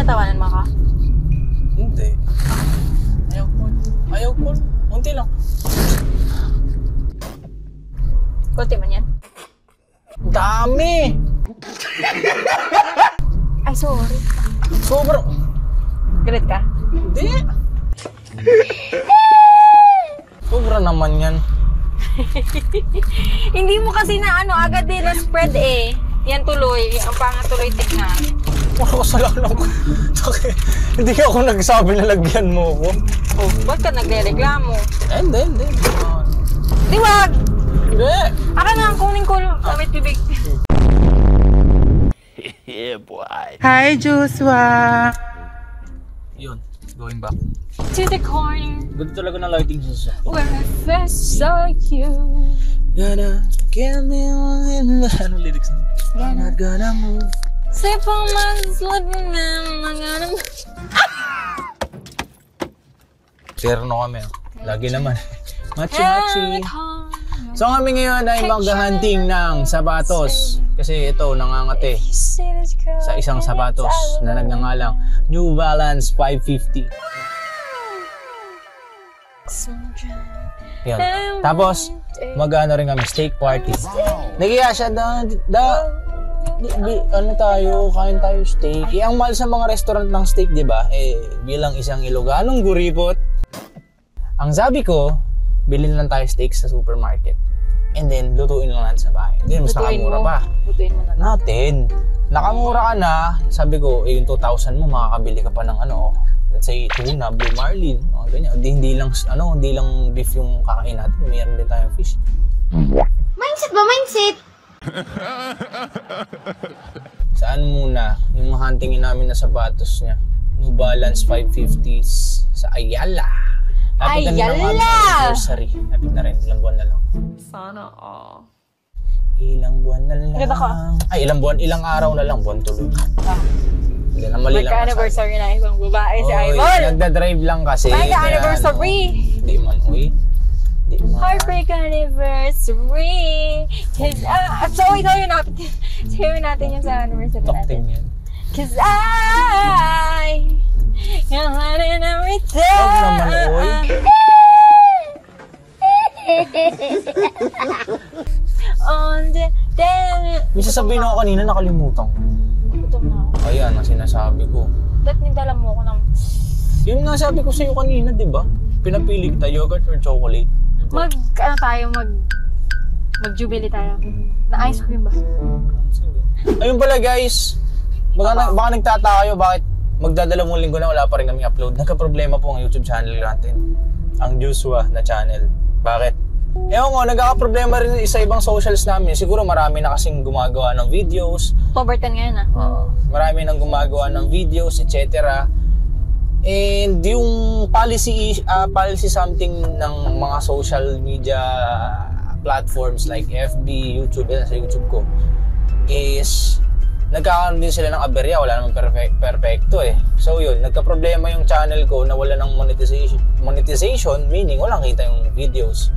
Tinatawanan mo ka? Hindi. Ayaw ko. Unti lang. Kunti man yan. Dami! Ay, sorry. Sobrang... Galit ka? Hindi. Sobra naman yan. Hindi mo kasi na agad din na-spread eh. Yan tuloy. Ang pangat tuloy tignan. Makakasalanan ko. Hindi ako nagsabi na lagyan mo ko. Oh, ba't ka nagre-reklamo? Hindi. Di wag! Hindi. Aka na, kunin ko. Amit bibig. Yeah, boy. Hi, Joshua! Yun, going back. To the corner. Good talaga na lighting sa Where I first saw you. Gonna get me on in the... Ano lyrics na? I'm not gonna move. Slip on my slip and I'm gonna move. Terno kami. Lagi naman. Machi-machi. So kami ngayon ay mag-hunting ng sapatos. Kasi ito, nangangate sa isang sapatos na nagngangalang New Balance 550. Yan. Tapos, mag-ano rin kami, steak party. Nagiya siya ano tayo, kain tayo steak. Ang mahal sa mga restaurant ng steak, di ba? Bilang isang Iloganong guripot, ang sabi ko, bilhin lang tayo steak sa supermarket. And then, lutuin lang natin sa bahay. Hindi, mas nakamura pa. Lutuin mo na natin. Nakamura ka na, sabi ko, yung 2,000 mo, makakabili ka pa ng let's say, tuna, blue marlin, ganyan. Hindi lang beef yung kakain natin. Mayroon din tayong fish. Mindset ba? Mindset? Saan muna? Yung huntingin namin na sapatos niya. New Balance 550s sa Ayala. Lapit na ng aming anniversary. Lapit na rin. Ilang buwan na lang. Sana all. Ilang buwan na lang. Ganda ka. Ay, ilang araw na lang. Buwan tuloy. Hindi na mali lang. Magka-anniversary na isang babae si Ivor. Nagda-drive lang kasi. Magka-anniversary. Hindi man, uy. Heartbreak anniversary. So, gawin natin yun sa anniversary natin. Talk yan. Cause I want it every time. Huwag naman, uy. On the day. May sasabihin ako kanina, nakalimutan ko. Gutom na ako. Ayan, ang sinasabi ko. Ba't nidala mo ako ng... Yun nga sabi ko sa'yo kanina, di ba? Pinapili kita, yogurt or chocolate. Mag-jubilee tayo. Na ice cream ba? Sige. Ayun pala guys, baka nagtataka kayo bakit magdadalawang linggo na wala pa rin kami upload. Nagka-problema po ang YouTube channel natin. Ang Joshua na channel. Bakit? Ewan ko, nagkaka-problema rin sa ibang socials namin. Siguro marami na kasing gumagawa ng videos. October 10 ngayon Marami nang gumagawa ng videos, etc. And yung policy something ng mga social media platforms like FB, YouTube, sa YouTube ko, is nagkakaroon din sila ng aberya, wala namang perfecto eh. So yun, nagka-problema yung channel ko na wala ng monetization, meaning walang kita yung videos.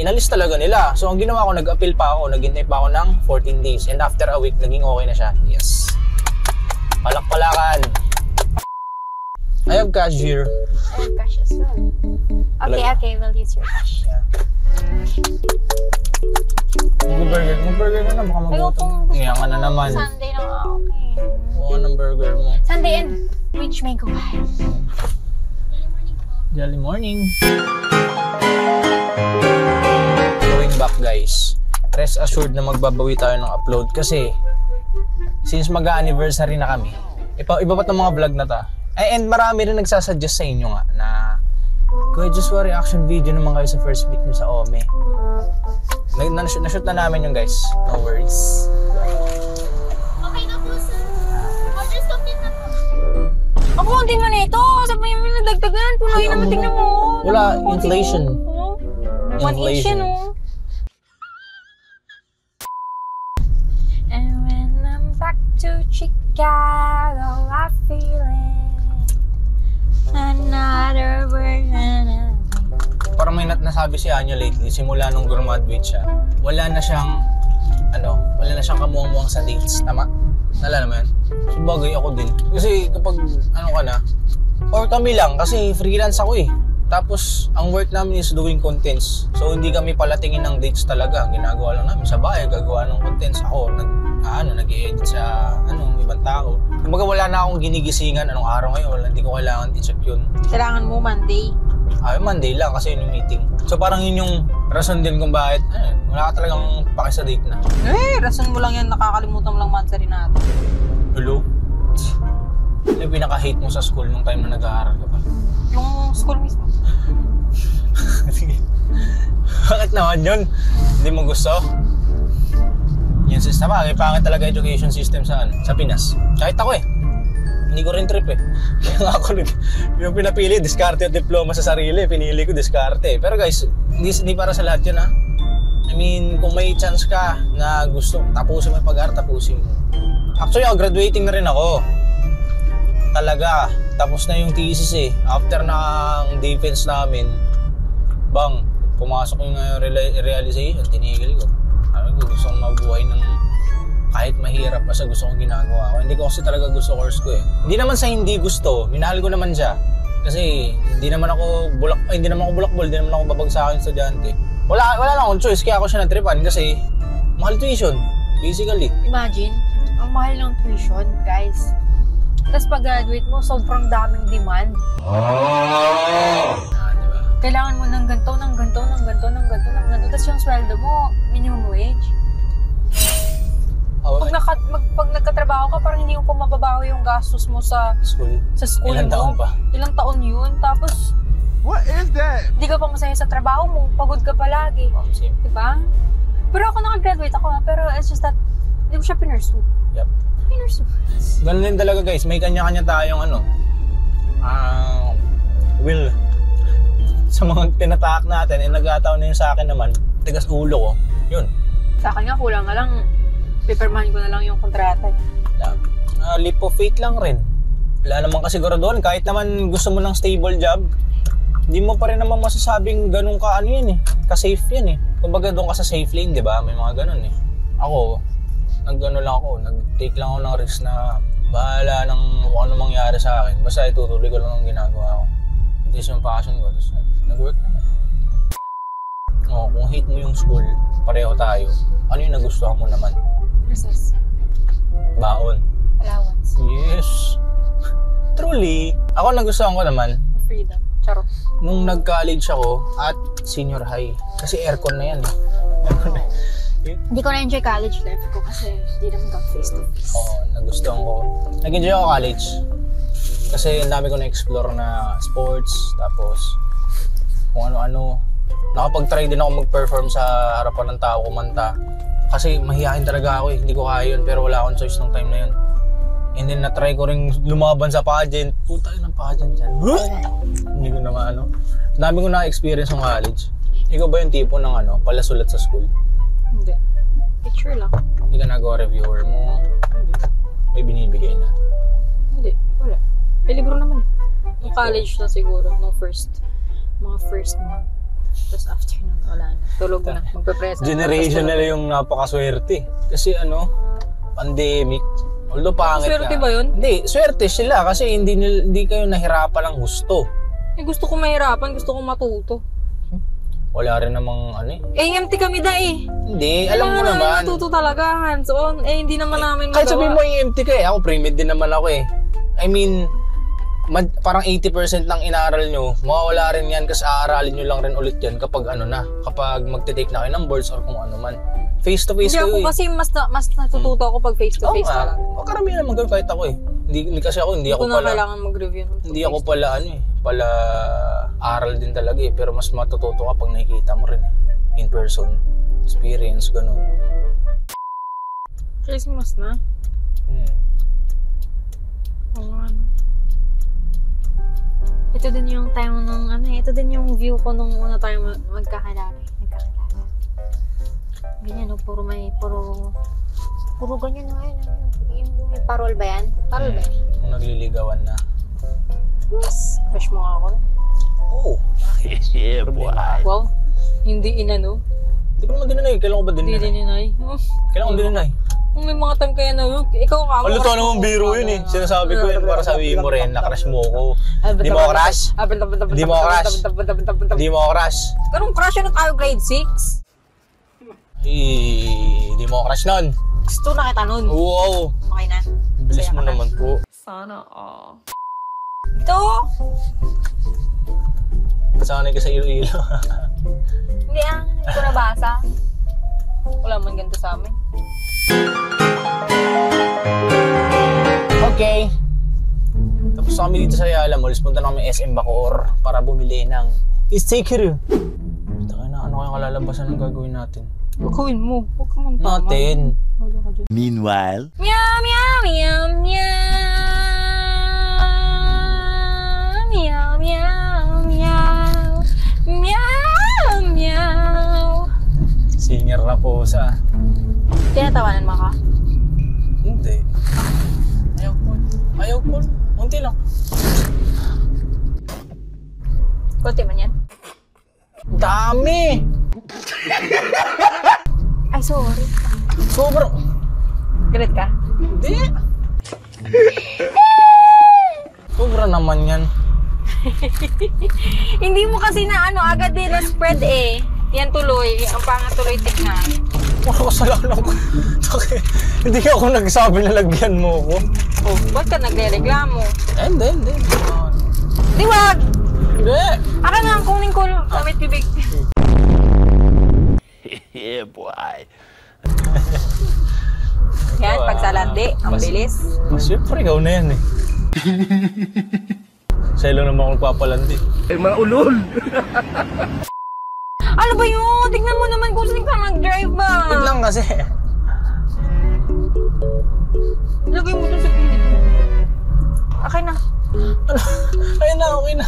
Inalis talaga nila. So ang ginawa ko, nag-appeal pa ako, naghintay pa ako ng 14 days. And after a week, naging okay na siya. Yes. Palakpalakan. I have cash here. I have cash as well. Okay, we'll use your cash. Yeah. Mag-burger ka na, baka magutom. Ngayon ka na naman. Sunday na okay. Buka ng burger mo. Sunday and which may go by. Jolly morning. Going back guys, rest assured na magbabawi tayo ng upload kasi since mag-anniversary na kami, iba pa itong mga vlog na ta. And marami rin nagsasuggest sa inyo nga na Kuya Joshua, reaction video naman kayo sa first meet nyo sa Ome. Na-shoot na namin yung guys. No worries. Okay na po, sir. Order something na po. Ako, hindi man ito. Sabi mo nadagdagan. Punoy naman, tingnan mo. Wala, inflation. Inflation, And when I'm back to Chicago, I feel it. Another version. Parang may nasabi si Anya lately, simula nung graduate siya, wala na siyang kamuang-muang sa dates. Tama? Nalala mo yun? Sabagay ako din. Kasi kapag ano ka na, or kami lang, kasi freelance ako eh. Tapos, ang work namin is doing contents. So, hindi kami palatingin ng dates talaga. Ang ginagawa lang namin sa bahay, gagawa ng contents. Ako, nag-i-edit sa ibang tao. Kumbaga, wala na akong ginigisingan anong araw ngayon. Hindi ko kailangan i-check yun. Kailangan mo Monday. Monday lang kasi yun yung meeting. So, parang yun yung rason din kung bakit, wala ka talagang paki sa date na. Rason mo lang yan, nakakalimutan mo lang monthly natin. Hello? Ano yung pinaka-hate mo sa school nung time na nag-aaral ka pa? Yung school mismo. Sige. Bakit naman yun? Hindi mo gusto? Yung system, pangit talaga education system sa Pinas. Kahit ako hindi ko rin trip Kaya nga ako yung pinapili, diskarte at diploma sa sarili. Pinili ko diskarte. Pero guys, hindi para sa lahat yun I mean, kung may chance ka na gusto, tapusin mo yung pag-aaral, tapusin mo. Actually, graduating na rin ako. Talaga, tapos na yung thesis After ng defense namin, pumasok yung realization, tinigil ko. Gusto kong mabuhay ng kahit mahirap kasi gusto kong ginagawa ko. Hindi ko kasi talaga gusto course ko Hindi naman sa hindi gusto, minahal ko naman siya. Kasi hindi naman ako bulakbol, hindi naman ako babagsakin estudyante. Wala lang akong choice, kaya ako siya natripan kasi mahal tuition, basically. Imagine, ang mahal ng tuition, guys. Tapos pag-graduate mo, sobrang daming demand. Diba? Kailangan mo ng ganito. Tapos yung sweldo mo, minimum wage. Pag nagkatrabaho ka, parang hindi mo pa mababawi yung gastos mo sa school Ilang mo. taon pa? Ilang taon yun. Tapos, What is that? Hindi ka pa masaya sa trabaho mo. Pagod ka palagi. Same. Diba? Pero ako nakagraduate ako pero it's just that, hindi mo siya pinursue. Yep. Pinursue. Ganun din talaga guys, may kanya-kanya tayong will. Sa mga tinatahak natin, nagkataon na yun sa akin naman, tigas ulo ko, yun. Sa akin nga, kulang nga lang, paperman ko na lang yung kontrata. Leap of faith lang rin. Wala naman kasi doon, kahit naman gusto mo ng stable job, hindi mo pa rin naman masasabing ganun ka ka-safe yan Kumbaga doon ka sa safe lane, di ba? May mga ganun Ako, nag-take lang ako ng risk na bahala ng kung ano mangyari sa akin. Basta itutuloy ko lang ang ginagawa ko. It is yung passion ko. Tapos nag-work naman. Kung hate mo yung school, pareho tayo. Ano yung nagustuhan mo naman? Recess. Baon. Allowance. Yes. Truly. Ako nagustuhan ko naman. Freedom. Charot. Nung nag-college ako at senior high. Kasi aircon na yan. Hindi ko na-enjoy college life ko kasi hindi naman kang face-to-face. Nagustuhan ko. Nag-enjoy ako college. Kasi ang dami ko na-explore na sports, tapos kung ano-ano. Nakapag-try din ako mag-perform sa harapan ng tao, kumanta. Kasi mahihain talaga ako hindi ko kaya yun, pero wala akong choice nung time na yun. And then na-try ko rin lumaban sa pageant. Puta yun ang pageant yan. Hindi ko naman Ang dami ko na-experience ng college. Ikaw ba yung tipo ng palasulat sa school? Hindi. Picture lang. Hindi ka nagawa-reviewer mo? Hindi. May binibigay na? Hindi. Wala. May libro naman Nung college na siguro. Nung mga first month. Tapos after nun, wala na. Tulog na. Magpe-present. Generation na yung napakaswerte. Kasi pandemic. Although pangit swerte nga. ba yun? Hindi, swerte sila kasi hindi kayo nahirapan ng gusto. Gusto ko mahirapan, gusto ko matuto. Wala rin namang AMT kami Hindi, alam mo naman. Matuto talaga, hands-on. Hindi naman namin Kahit magawa. sabihin mo AMT ka ako pre-med din naman ako I mean, parang 80% ng inaral nyo, mawawala rin yan kasi aaralin nyo lang rin ulit yan kapag kapag magte-take na kayo ng boards or kung ano man. Face-to-face Hindi kayo ako kasi mas natututo ako pag face-to-face talaga. Karamihan naman kayo kahit ako Hindi kasi ako, hindi ako na pala. kailangan mag-review. Hindi ako pala pala aral din talaga pero mas matututo ka pag nakikita mo rin in person, experience, ganun. Christmas na? Oo Ito din yung time ito din yung view ko nung una tayo magkakilala. Ganyan puro ganyan yung may parol ba yan? Parol ba yan? Kung nagliligawan na. Yes. Crush mo nga ako. Oo. Yeah, boy. Wow. Hindi Hindi ko naman dininay. Kailan ko ba dininay? Hindi dininay. Kailan ko dininay? Kung may mga time kaya na, ikaw ka. Ano to namang biro yun eh. Sinasabi ko yun para sabihin mo rin na crush mo ko. Hindi mo ako crush? Hindi mo ako crush? Hindi mo ako crush? Ganun crush na tayo grade 6? Hindi mo ako crush nun. Gusto na kita nun. Wow. Okay na. Bilis Saya mo ka na. naman po. Sana all. Dito! Sanay ka sa ilo-ilo. Hindi hindi ko nabasa. Wala man ganito sa amin. Okay. Tapos kami dito sa Ayala Malls, punta na kami SM Bacoor para bumili ng sticker. Taka na, ano kayong kalalabasan ng gagawin natin? Gagawin mo. Huwag ka man tama. Natin. Wala ka dyan. Meanwhile, Meow, meow, meow, meow. Meow, meow, meow. Meow, meow. Singer na po sa... Tinatawanan mo ka? Hindi. Ayaw po. Ayaw po. Unti lang. Kunti man yan. Dami! Ay, sorry. Sobrang... Galit ka? Hindi. Sobra naman yan. Hindi mo kasi na agad din na spread eh. Yan tuloy. Ang pangat tuloy tignan. Ano kasalanan ko? Hindi ako nagsabi na lagyan mo ko. Oh, ba't ka nagre-reklamo? Hindi. Di wag! Hindi. Aka nga ang kuning ko. Damit bibig. yeah, boy. Yan, pag sa landi, ang bilis. Siyempre, ikaw na yan eh. Sa'yo lang naman ako nagpapalandi. Ano ba yun? Tignan mo naman kung saan ka mag-drive ba? Wait lang kasi. Lagay mo dun sa pilit mo. Okay na. Ayun na, okay na.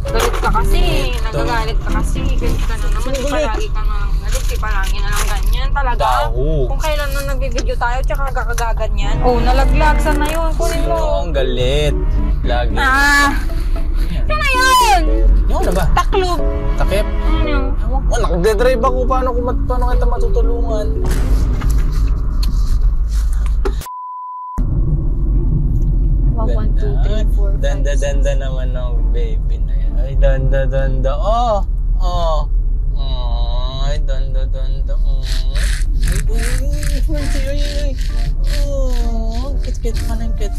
Galit ka kasi. Nagagalit ka kasi. Galit ka na naman. Di palagi ka na lang galit. Di palagi na lang ganyan. Talaga. Tao. Kung kailan na nagbibideo tayo, tsaka kagaganyan. Oh, nalaglag. Saan na yun? Kunin Sino mo. ang galit? Lagi. Saan na yun? Yung ano ba? Taklob. Takip? Ano? Oh, nagde-drive ako. Paano kita matutulungan? One, two, three, four, five, Danda naman ng baby na yan. Ay, danda. Oh. Ay, danda. Ay. Oh, kit pa ng kit.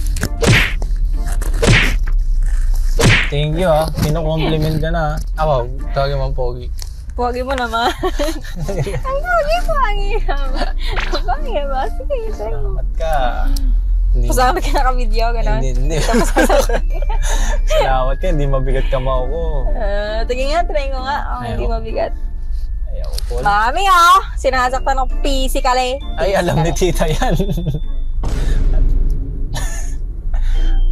Thank you Kino-compliment ka na Ako, tawagin mo ang pogi. Pogi mo naman. Ang pogi naman. Pogi ba? Sige, try mo. Salamat ka. Hindi. Pasama ka naka-video, gano'n? Hindi. Salamat ka, hindi mabigat kamao ko. Tingin nga, try ko nga. Hindi mabigat. Ayaw po. Mami, sinasaktan ng physically. Ay, alam ni tita yan.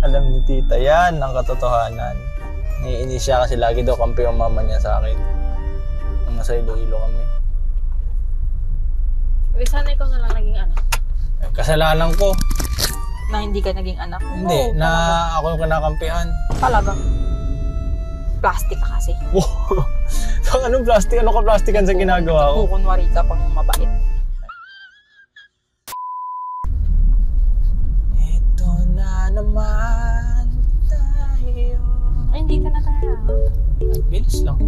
Alam ni tita yan, ang katotohanan. Naiinis siya kasi lagi daw kampi ang mama niya sa akin. Nang nasa Iloilo kami. Sana ikaw na lang naging anak. Kasalanan ko. Na hindi ka naging anak. Hindi, na ako yung kinakampihan. Talaga. Plastic ka kasi. So, anong plastic? Ano ka plastikan sa ginagawa ko? Kukunwari ka pang mabait. Ito na naman tayo. Ay, hindi ka na tayo. Bilis lang.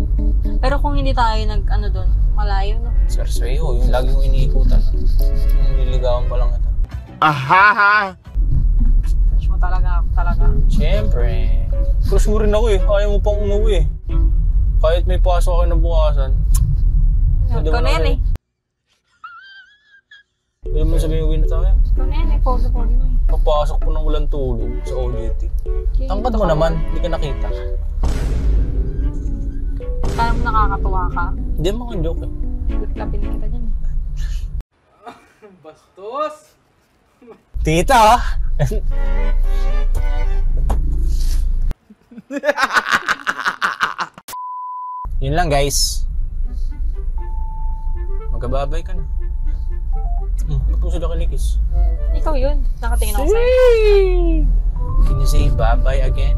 Pero kung hindi tayo nag-ano doon, malayo, no? Sarsweyo, yung lagi kong iniikutan. Yung nililigawan pa lang ito. Ahaha! Crush mo talaga ako, talaga. Siyempre. Crush mo rin ako eh. Ayaw mo pang umuwi eh. Kahit may pasok ako na bukasan. Pwede Ikaw mo na yan eh. Pwede mo sabihin uwi na tayo. Ikaw na yan eh. Pogi mo eh. Papasok po ng walang tulog sa OJT. Tangkad mo naman, hindi ka nakita. Kaya mo nakakatuwa ka. Hindi mo ka joke eh. Lapin kita dyan eh. Bastos! Tita! Yun lang guys. Magkababay ka na. Ba't mo sila kinikis? Ikaw yun. Nakatingin ako sa'yo. Can you say bye-bye again?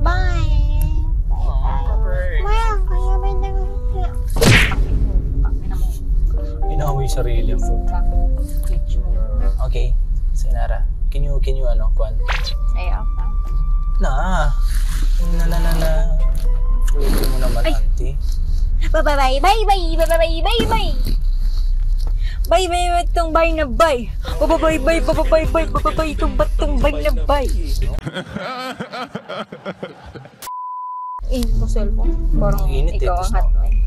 Bye! Mayang, kaya ba na Pakina mo. Inawi yung sarili mo. Glitch mo. Okay. Okay. Sayonara. Can you Kwan? Ayaw pa. Na. Pwede mo naman, auntie. Bye. Itong bay na bay. Babay, itong batong bay na bay. Init mo cellphone. Parang Init eh, ikaw ang tapos hotline.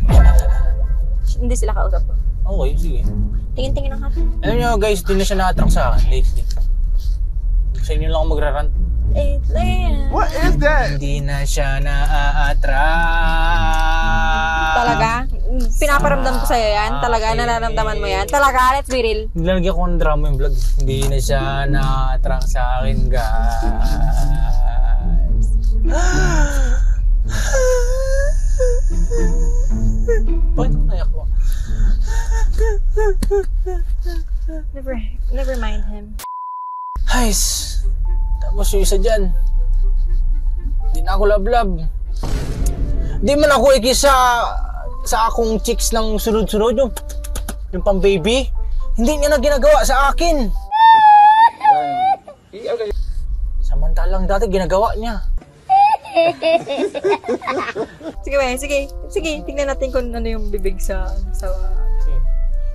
Hindi sila kausap ko. Okay, sige. Tingin-tingin ang hotline. Alam nyo guys, di na siya na-attract sa akin lately. Sa inyo lang ako magrarant. What is that? Hindi na siya na-attract. Talaga? Pinaparamdam ko sa'yo yan? Talaga? Nararamdaman mo yan? Talaga? Let's be real. Nilalagyan ko ng drama yung vlog. Hindi na siya na-attract sa akin, guys. Bakit ako nayak ko? Never mind him. Guys, tapos yung isa dyan. Hindi na ako love-love. Hindi man ako ikisa sa akong chicks ng sunod-sunod yung pang-baby. Hindi niya na ginagawa sa akin. Samantalang dati ginagawa niya. Sige. Tingnan natin kung ano yung bibig sa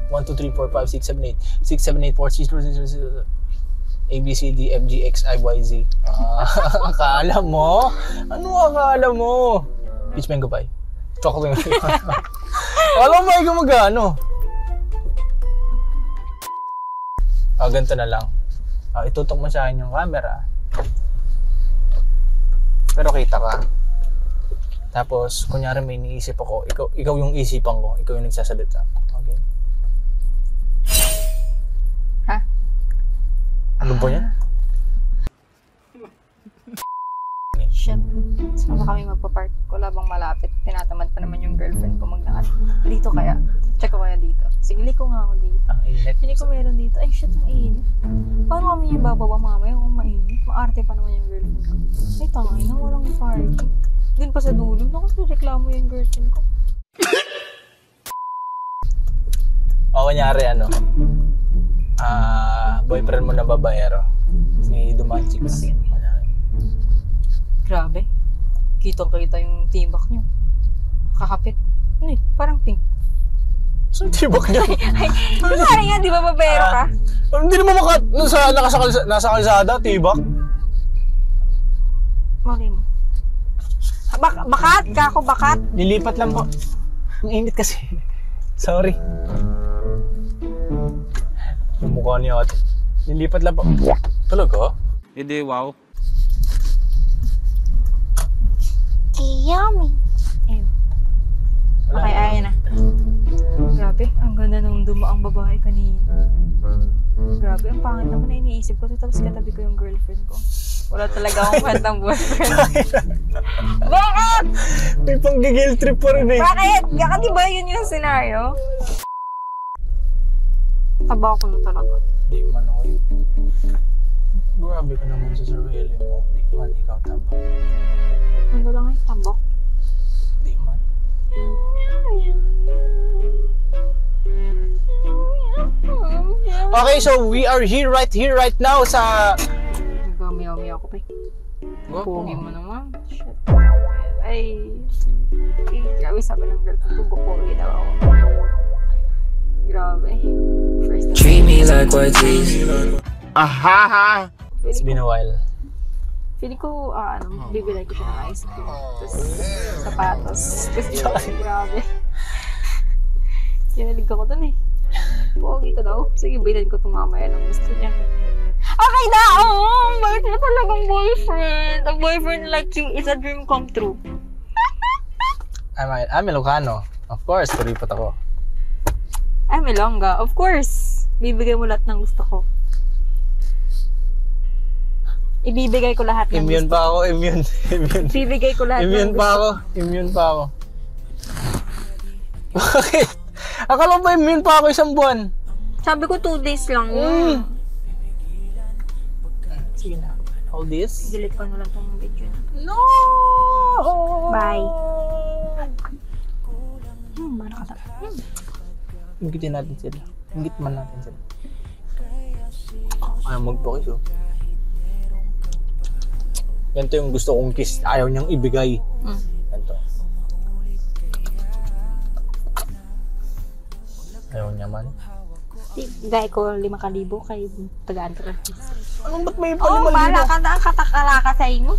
1, 2, 3, 4, 5, 6, 7, 8 6, 7, 8, 4, 6, 7, 8 A, B, C, D, F, G, X, I, Y, Z. Akala mo? Ano akala mo? Peach mango pie. Chocolate mango pie. Alam mo, ikaw mag-ano? Ganito na lang. Itutok mo sa akin yung camera. Pero kita ka. Tapos, kunyari may iniisip ako, ikaw yung isipan ko, ikaw yung nagsasalita. Okay. Ha? Ano ba yan? Shit. Saan ba kami magpa-park? Wala bang malapit? Tinatamad pa naman yung girlfriend ko magdaan. Dito kaya? Check ko kaya dito. Sige, liko nga ako dito. Ang init. Hindi ko meron dito. Ay, shit, ang init. Paano kami yung bababa mamaya kung mainit? Maarte pa naman yung girlfriend ko. Ay, tangay na, walang parking. Doon pa sa dulo, reklamo yung girlfriend ko. O, kunyari boyfriend mo na babaero. May dumaan chicks. Grabe. Kitang-kita yung tibak nyo. Kakapit. Ano eh, parang pink. Saan tibak niya? Ay, kunwari nga, di ba babero ka? Hindi naman nasa kalsada, tibak. Mali mo. Bakat? Kako, bakat? Nilipat lang po. Ang init kasi. Sorry. Yung mukha niya ate. Nilipat lang po. Talaga? Hindi, wow. Yummy. Ayun. Okay, ayun na. Grabe, ang ganda nung dumaang babae kanina. Grabe, ang pangit naman na iniisip ko. Tapos katabi ko yung girlfriend ko. Wala talaga akong kwentang boyfriend. Bakit? May pang-gigil trip pa rin eh. Bakit? Gaka di ba yun yung scenario? Taba ko na talaga. Di man ako yun. Grabe ka naman sa sarili mo. Di man ikaw taba. Ano lang ay tabok? Di man. Okay, so we are right here right now sa... Nagkamiyaw-miyaw ko pa eh. Pogi mo naman. Shit. Ay. Grabe sabi ng girlfriend ko, pogi daw ako. Grabe. First time. Treat me like what is. Ahaha. It's been a while. Feeling ko, bibili ko siya ng ice cream. Tapos, sapatos. Tapos, grabe. Kinalig ako dun eh. Pogi ka daw. Sige, bilhin ko itong mamaya ng gusto niya. Okay na! Oh! Bakit mo talagang boyfriend? A boyfriend like you is a dream come true. I'm Ilocano. Of course, kuripot ako. I'm Ilongga. Of course. Bibigay mo lahat ng gusto ko. Ibibigay ko lahat ng Immune gusto pa ako, immune. Bibigay ko lahat Immune ng gusto. Immune pa ako. Bakit? Akala ba immune pa ako isang buwan? Sabi ko 2 days lang. Sige na. Hold this. Delete ko na lang tong video. No! Bye. Mana kata? Inggitin natin sila. Inggit man natin sila. Ayaw magpa-kiss, oh. Ganito yung gusto kong kiss. Ayaw niyang ibigay. Ganito. Ayaw niya man. Gaya ko 5,000 kay taga-Andra. Anong ba't may Oo, bala ka na. Katakala ka sa inyo.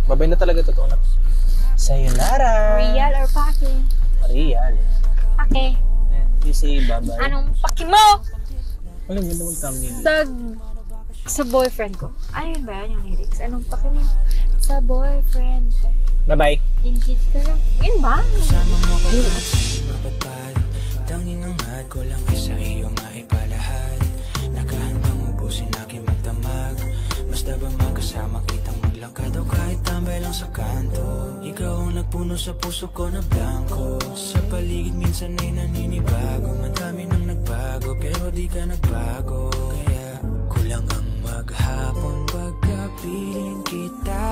Babay na talaga, totoo na. Sayonara! Real or pake? Real. Pake. You say bye-bye. Anong pake mo? Alam mo na mag-thumbnail. Sa boyfriend ko. Ayun ba yan yung lyrics? Anong pake mo? Sa boyfriend ko. Bye-bye. Ingit ka lang. Yun ba? Tanging ang mahal ko lang ay sa iyo maipalahad. Nakahandang ubusin aking magdamag. Basta ba magkasama kitang maglakad o kahit tambay lang sa kanto. Ikaw ang nagpuno sa puso ko na blanco. Sa paligid minsan ay naninibago. Madami nang nagbago pero di ka nagbago. Kaya kulang ang maghapon pagkapiling kita.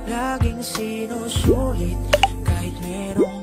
Laging sinusulit kahit merong